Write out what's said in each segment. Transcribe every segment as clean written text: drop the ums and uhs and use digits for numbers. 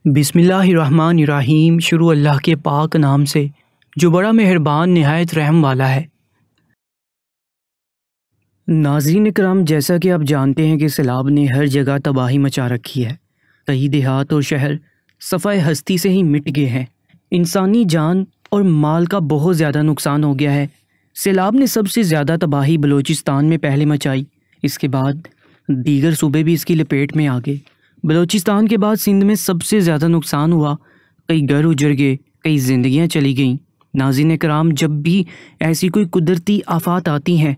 बिस्मिल्लाहिर्रहमानिर्रहीम। शुरू अल्लाह के पाक नाम से जो बड़ा मेहरबान निहायत रहम वाला है। नाज़रीन इकराम, जैसा कि आप जानते हैं कि सैलाब ने हर जगह तबाही मचा रखी है। कई देहात और शहर सफ़ाए हस्ती से ही मिट गए हैं। इंसानी जान और माल का बहुत ज़्यादा नुकसान हो गया है। सैलाब ने सबसे ज़्यादा तबाही बलूचिस्तान में पहले मचाई, इसके बाद दीगर सूबे भी इसकी लपेट में आ गए। बलूचिस्तान के बाद सिंध में सबसे ज़्यादा नुकसान हुआ। कई घर उजड़ गए, कई ज़िंदगियाँ चली गईं। नाज़रीन कराम, जब भी ऐसी कोई कुदरती आफात आती हैं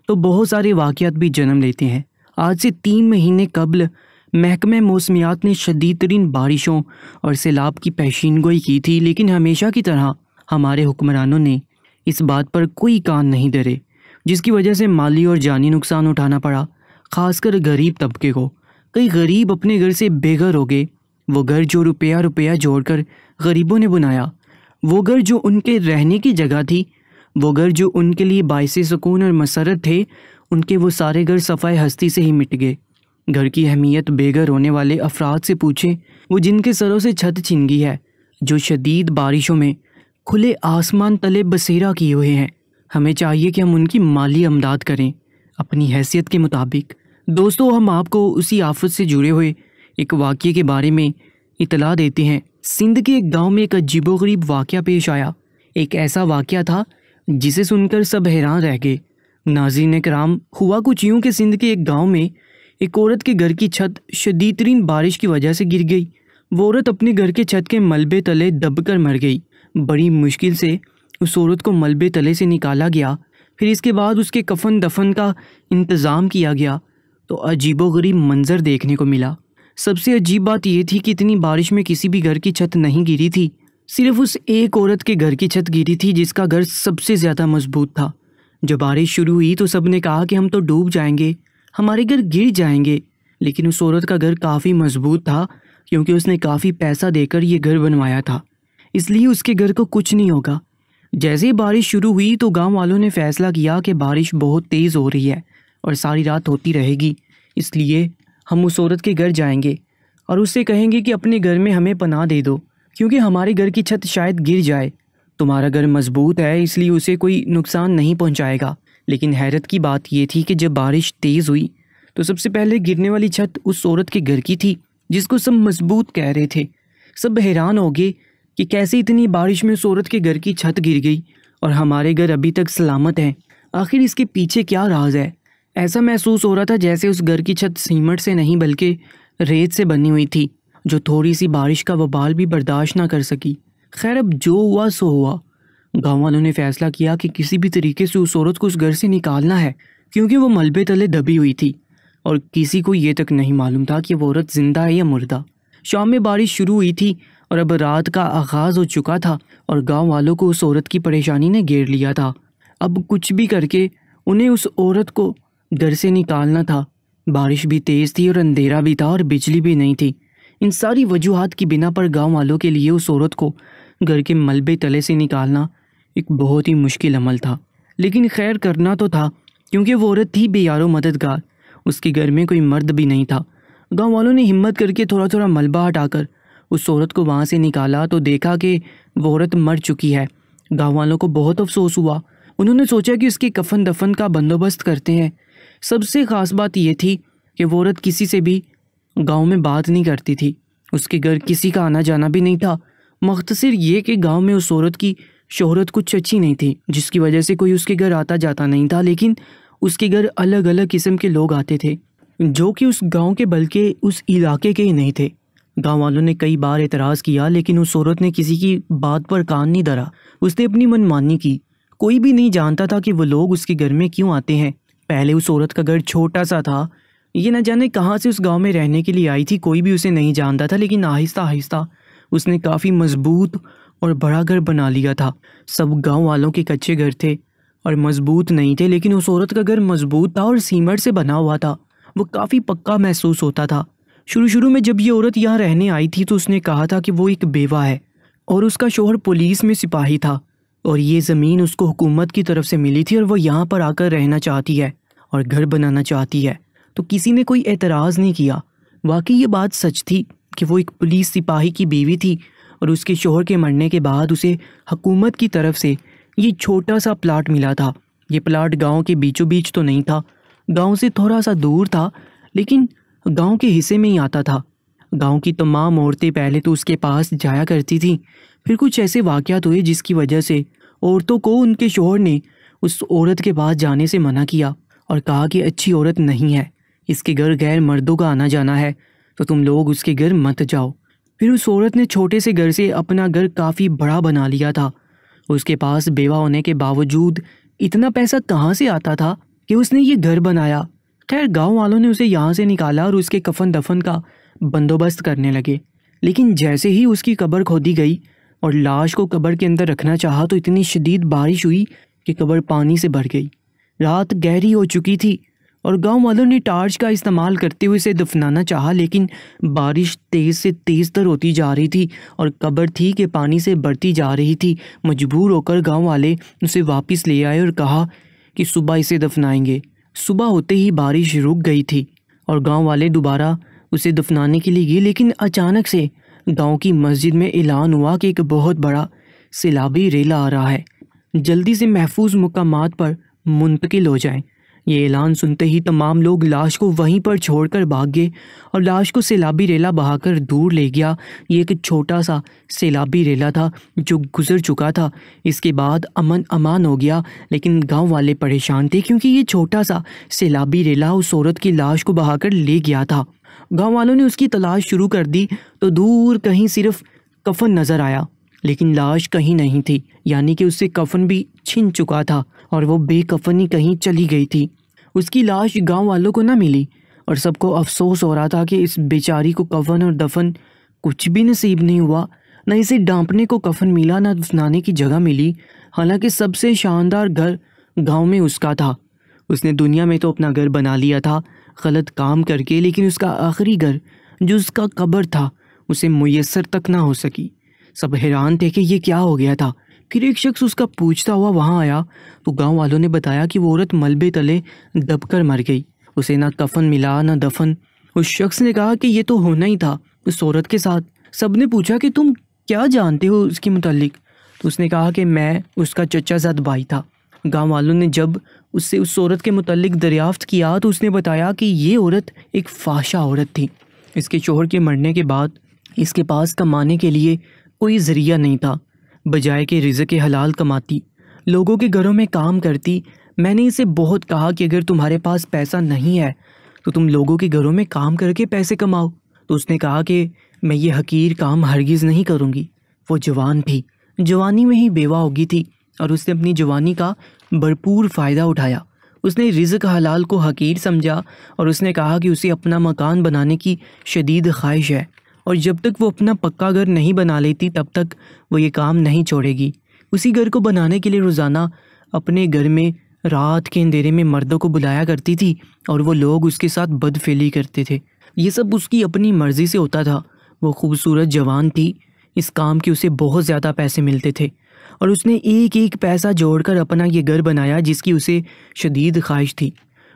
तो बहुत सारे वाक़यात भी जन्म लेते हैं। आज से 3 महीने कबल महकमे मौसमियात ने शदीद तरीन बारिशों और सैलाब की पेशीनगोई की थी, लेकिन हमेशा की तरह हमारे हुक्मरानों ने इस बात पर कोई कान नहीं धरे, जिसकी वजह से माली और जानी नुकसान उठाना पड़ा, ख़ासकर गरीब तबके को। कई गरीब अपने घर से बेघर हो गए। वो घर जो रुपया जोड़कर गरीबों ने बनाया, वो घर जो उनके रहने की जगह थी, वो घर जो उनके लिए बाइसे सुकून और मसरत थे, उनके वो सारे घर सफ़ाए हस्ती से ही मिट गए। घर की अहमियत बेघर होने वाले अफराद से पूछें, वो जिनके सरों से छत छिन गई है, जो शदीद बारिशों में खुले आसमान तले बसेरा किए हुए हैं। हमें चाहिए कि हम उनकी माली अमदाद करें अपनी हैसियत के मुताबिक। दोस्तों, हम आपको उसी आफत से जुड़े हुए एक वाक़ये के बारे में इतला देते हैं। सिंध के एक गांव में एक अजीबोगरीब वाक़या पेश आया। एक ऐसा वाक़या था जिसे सुनकर सब हैरान रह गए। नाज़रीन कराम, हुआ कुछ यूँ कि सिंध के एक गांव में एक औरत के घर की छत शदीद तरीन बारिश की वजह से गिर गई। वो औरत अपने घर के छत के मलबे तले दबकर मर गई। बड़ी मुश्किल से उस औरत को मलबे तले से निकाला गया। फिर इसके बाद उसके कफन दफन का इंतज़ाम किया गया तो अजीबोगरीब मंजर देखने को मिला। सबसे अजीब बात यह थी कि इतनी बारिश में किसी भी घर की छत नहीं गिरी थी, सिर्फ उस एक औरत के घर की छत गिरी थी जिसका घर सबसे ज़्यादा मजबूत था। जब बारिश शुरू हुई तो सब ने कहा कि हम तो डूब जाएंगे, हमारे घर गिर जाएंगे। लेकिन उस औरत का घर काफ़ी मजबूत था, क्योंकि उसने काफ़ी पैसा देकर ये घर बनवाया था, इसलिए उसके घर को कुछ नहीं होगा। जैसे ही बारिश शुरू हुई तो गाँव वालों ने फ़ैसला किया कि बारिश बहुत तेज़ हो रही है और सारी रात होती रहेगी, इसलिए हम उस औरत के घर जाएंगे और उससे कहेंगे कि अपने घर में हमें पनाह दे दो, क्योंकि हमारे घर की छत शायद गिर जाए। तुम्हारा घर मजबूत है, इसलिए उसे कोई नुकसान नहीं पहुंचाएगा। लेकिन हैरत की बात यह थी कि जब बारिश तेज़ हुई तो सबसे पहले गिरने वाली छत उस औरत के घर की थी, जिसको सब मजबूत कह रहे थे। सब हैरान हो गए कि कैसे इतनी बारिश में उस औरत के घर की छत गिर गई और हमारे घर अभी तक सलामत हैं। आखिर इसके पीछे क्या राज है? ऐसा महसूस हो रहा था जैसे उस घर की छत सीमेंट से नहीं बल्कि रेत से बनी हुई थी, जो थोड़ी सी बारिश का वबाल भी बर्दाश्त ना कर सकी। खैर, अब जो हुआ सो हुआ। गाँव वालों ने फैसला किया कि किसी भी तरीके से उस औरत को उस घर से निकालना है, क्योंकि वो मलबे तले दबी हुई थी और किसी को ये तक नहीं मालूम था कि वो औरत जिंदा है या मुर्दा। शाम में बारिश शुरू हुई थी और अब रात का आगाज़ हो चुका था और गाँव वालों को उस औरत की परेशानी ने घेर लिया था। अब कुछ भी करके उन्हें उस औरत को घर से निकालना था। बारिश भी तेज़ थी और अंधेरा भी था और बिजली भी नहीं थी। इन सारी वजूहात की बिना पर गांव वालों के लिए उस औरत को घर के मलबे तले से निकालना एक बहुत ही मुश्किल अमल था। लेकिन खैर, करना तो था, क्योंकि वो औरत थी बेयारो मददगार। उसके घर में कोई मर्द भी नहीं था। गाँव वालों ने हिम्मत करके थोड़ा थोड़ा मलबा हटाकर उस औरत को वहाँ से निकाला तो देखा कि वो औरत मर चुकी है। गाँव वालों को बहुत अफसोस हुआ। उन्होंने सोचा कि उसके कफन दफन का बंदोबस्त करते हैं। सबसे ख़ास बात यह थी कि वो औरत किसी से भी गांव में बात नहीं करती थी। उसके घर किसी का आना जाना भी नहीं था। मख्तसर ये कि गांव में उस औरत की शोहरत कुछ अच्छी नहीं थी, जिसकी वजह से कोई उसके घर आता जाता नहीं था। लेकिन उसके घर अलग अलग किस्म के लोग आते थे, जो कि उस गांव के बल्कि उस इलाके के ही नहीं थे। गांव वालों ने कई बार एतराज़ किया, लेकिन उस औरत ने किसी की बात पर कान नहीं धरा। उसने अपनी मनमानी की। कोई भी नहीं जानता था कि वो लोग उसके घर में क्यों आते हैं। पहले उस औरत का घर छोटा सा था, ये न जाने कहाँ से उस गांव में रहने के लिए आई थी, कोई भी उसे नहीं जानता था। लेकिन आहिस्ता आहिस्ता उसने काफ़ी मजबूत और बड़ा घर बना लिया था। सब गांव वालों के कच्चे घर थे और मजबूत नहीं थे, लेकिन उस औरत का घर मजबूत था और सीमेंट से बना हुआ था। वो काफ़ी पक्का महसूस होता था। शुरू में जब ये औरत यहाँ रहने आई थी तो उसने कहा था कि वो एक बेवा है और उसका शौहर पुलिस में सिपाही था और ये ज़मीन उसको हुकूमत की तरफ से मिली थी और वो यहाँ पर आकर रहना चाहती है और घर बनाना चाहती है। तो किसी ने कोई एतराज़ नहीं किया। वाकई ये बात सच थी। कि वो एक पुलिस सिपाही की बीवी थी और उसके शौहर के मरने के बाद उसे हुकूमत की तरफ से ये छोटा सा प्लाट मिला था। ये प्लाट गांव के बीचों बीच तो नहीं था, गांव से थोड़ा सा दूर था, लेकिन गांव के हिस्से में ही आता था। गांव की तमाम औरतें पहले तो उसके पास जाया करती थीं। फिर कुछ ऐसे वाक़यात हुए जिसकी वजह से औरतों को उनके शौहर ने उस औरत के पास जाने से मना किया और कहा कि अच्छी औरत नहीं है, इसके घर गैर मर्दों का आना जाना है, तो तुम लोग उसके घर मत जाओ। फिर उस औरत ने छोटे से घर से अपना घर काफ़ी बड़ा बना लिया था। उसके पास बेवा होने के बावजूद इतना पैसा कहाँ से आता था कि उसने ये घर बनाया। खैर गांव वालों ने उसे यहाँ से निकाला और उसके कफन दफन का बंदोबस्त करने लगे। लेकिन जैसे ही उसकी कब्र खोदी गई और लाश को कब्र के अंदर रखना चाहा तो इतनी शदीद बारिश हुई कि कब्र पानी से भर गई। रात गहरी हो चुकी थी और गांव वालों ने टार्च का इस्तेमाल करते हुए इसे दफनाना चाहा, लेकिन बारिश तेज़ से तेज़तर होती जा रही थी और कब्र थी कि पानी से बढ़ती जा रही थी। मजबूर होकर गांव वाले उसे वापस ले आए और कहा कि सुबह इसे दफनाएंगे। सुबह होते ही बारिश रुक गई थी और गांव वाले दोबारा उसे दफनाने के लिए गए, लेकिन अचानक से गांव की मस्जिद में ऐलान हुआ कि एक बहुत बड़ा सैलाबी रेला आ रहा है, जल्दी से महफूज मुकामात पर मुंतकिल हो जाएं। ये ऐलान सुनते ही तमाम लोग लाश को वहीं पर छोड़कर भाग गए और लाश को सैलाबी रेला बहाकर दूर ले गया। ये एक छोटा सा सैलाबी रेला था जो गुजर चुका था। इसके बाद अमन अमान हो गया, लेकिन गांव वाले परेशान थे क्योंकि ये छोटा सा सैलाबी रेला उस औरत की लाश को बहाकर ले गया था। गांव वालों ने उसकी तलाश शुरू कर दी तो दूर कहीं सिर्फ कफन नज़र आया, लेकिन लाश कहीं नहीं थी, यानी कि उससे कफन भी छिन चुका था और वो बेकफनी कहीं चली गई थी। उसकी लाश गांव वालों को ना मिली और सबको अफसोस हो रहा था कि इस बेचारी को कफन और दफन कुछ भी नसीब नहीं हुआ। न इसे डांपने को कफन मिला, न दफनाने की जगह मिली। हालांकि सबसे शानदार घर गांव में उसका था। उसने दुनिया में तो अपना घर बना लिया था गलत काम करके, लेकिन उसका आखिरी घर जो उसका कब्र था उसे मुयस्सर तक ना हो सकी। सब हैरान थे कि ये क्या हो गया था। फिर एक शख्स उसका पूछता हुआ वहाँ आया तो गांव वालों ने बताया कि वो औरत मलबे तले दबकर मर गई। उसे ना कफन मिला ना दफन। उस शख्स ने कहा कि ये तो होना ही था उस औरत के साथ। सबने पूछा कि तुम क्या जानते हो उसके मुतालिक? तो उसने कहा कि मैं उसका चचाजाद भाई था। गांव वालों ने जब उससे उस औरत के मुतालिक दरियाफ्त किया तो उसने बताया कि ये औरत एक फाशा औरत थी। इसके शौहर के मरने के बाद इसके पास कमाने के लिए कोई ज़रिया नहीं था, बजाय के रिज़्क़ हलाल कमाती, लोगों के घरों में काम करती। मैंने इसे बहुत कहा कि अगर तुम्हारे पास पैसा नहीं है तो तुम लोगों के घरों में काम करके पैसे कमाओ, तो उसने कहा कि मैं ये हकीर काम हरगिज़ नहीं करूँगी। वो जवान थी, जवानी में ही बेवा हो गई थी और उसने अपनी जवानी का भरपूर फ़ायदा उठाया। उसने रिज़्क़ हलाल को हकीर समझा और उसने कहा कि उसे अपना मकान बनाने की शदीद ख्वाहिश है और जब तक वो अपना पक्का घर नहीं बना लेती तब तक वो ये काम नहीं छोड़ेगी। उसी घर को बनाने के लिए रोज़ाना अपने घर में रात के अंधेरे में मर्दों को बुलाया करती थी और वो लोग उसके साथ बदफेली करते थे। ये सब उसकी अपनी मर्ज़ी से होता था। वो खूबसूरत जवान थी, इस काम के उसे बहुत ज़्यादा पैसे मिलते थे और उसने एक एक पैसा जोड़कर अपना ये घर बनाया जिसकी उसे शदीद ख्वाहिश थी।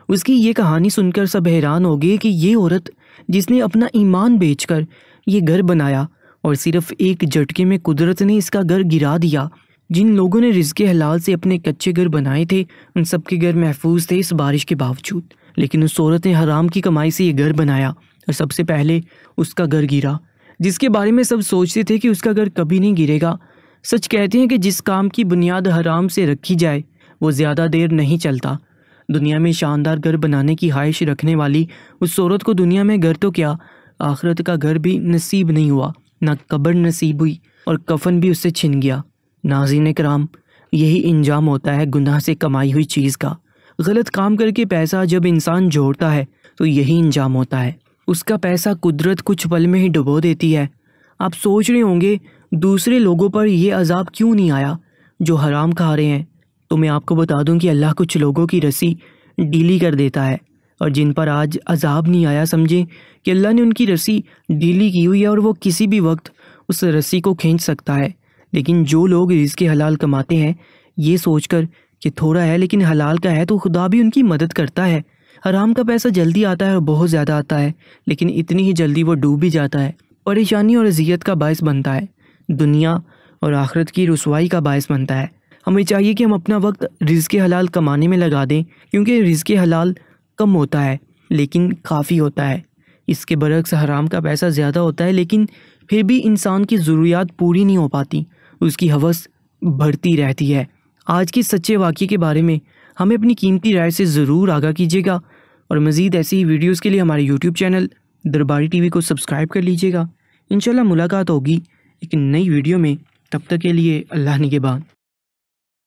उसकी ये कहानी सुनकर सब हैरान हो गए कि ये औरत जिसने अपना ईमान बेचकर ये घर बनाया और सिर्फ एक झटके में कुदरत ने इसका घर गिरा दिया। जिन लोगों ने रिज़्क़ हलाल से अपने कच्चे घर बनाए थे उन सब के घर महफूज थे इस बारिश के बावजूद, लेकिन उस औरत ने हराम की कमाई से ये घर बनाया और सबसे पहले उसका घर गिरा, जिसके बारे में सब सोचते थे कि उसका घर कभी नहीं गिरेगा। सच कहते हैं कि जिस काम की बुनियाद हराम से रखी जाए वो ज़्यादा देर नहीं चलता। दुनिया में शानदार घर बनाने की ख्वाहिश रखने वाली उस औरत को दुनिया में घर तो क्या आखिरत का घर भी नसीब नहीं हुआ, ना कब्र नसीब हुई और कफन भी उससे छिन गया। नाज़रीन कराम, यही इंजाम होता है गुनाह से कमाई हुई चीज़ का। गलत काम करके पैसा जब इंसान जोड़ता है तो यही इंजाम होता है। उसका पैसा कुदरत कुछ पल में ही डुबो देती है। आप सोच रहे होंगे दूसरे लोगों पर यह अजाब क्यों नहीं आया जो हराम खा रहे हैं, तो मैं आपको बता दूं कि अल्लाह कुछ लोगों की रस्सी ढीली कर देता है और जिन पर आज अजाब नहीं आया समझें कि अल्लाह ने उनकी रस्सी ढीली की हुई है और वो किसी भी वक्त उस रस्सी को खींच सकता है। लेकिन जो लोग रिज़्क़ हलाल कमाते हैं ये सोचकर कि थोड़ा है लेकिन हलाल का है तो खुदा भी उनकी मदद करता है। हराम का पैसा जल्दी आता है और बहुत ज़्यादा आता है, लेकिन इतनी ही जल्दी वो डूब भी जाता है। परेशानी और अजियत का बायस बनता है, दुनिया और आखिरत की रुसवाई का बायस बनता है। हमें चाहिए कि हम अपना वक्त रिज़्क़ हलाल कमाने में लगा दें, क्योंकि रिज़्क़ हलाल कम होता है लेकिन काफ़ी होता है। इसके बरक्स हराम का पैसा ज़्यादा होता है लेकिन फिर भी इंसान की ज़रूरियात पूरी नहीं हो पाती, उसकी हवस बढ़ती रहती है। आज के सच्चे वाक़ये के बारे में हमें अपनी कीमती राय से ज़रूर आगाह कीजिएगा और मज़ीद ऐसी ही वीडियोज़ के लिए हमारे यूट्यूब चैनल दरबारी टीवी को सब्सक्राइब कर लीजिएगा। इंशाल्लाह मुलाकात होगी एक नई वीडियो में, तब तक के लिए अल्लाह निगहबान।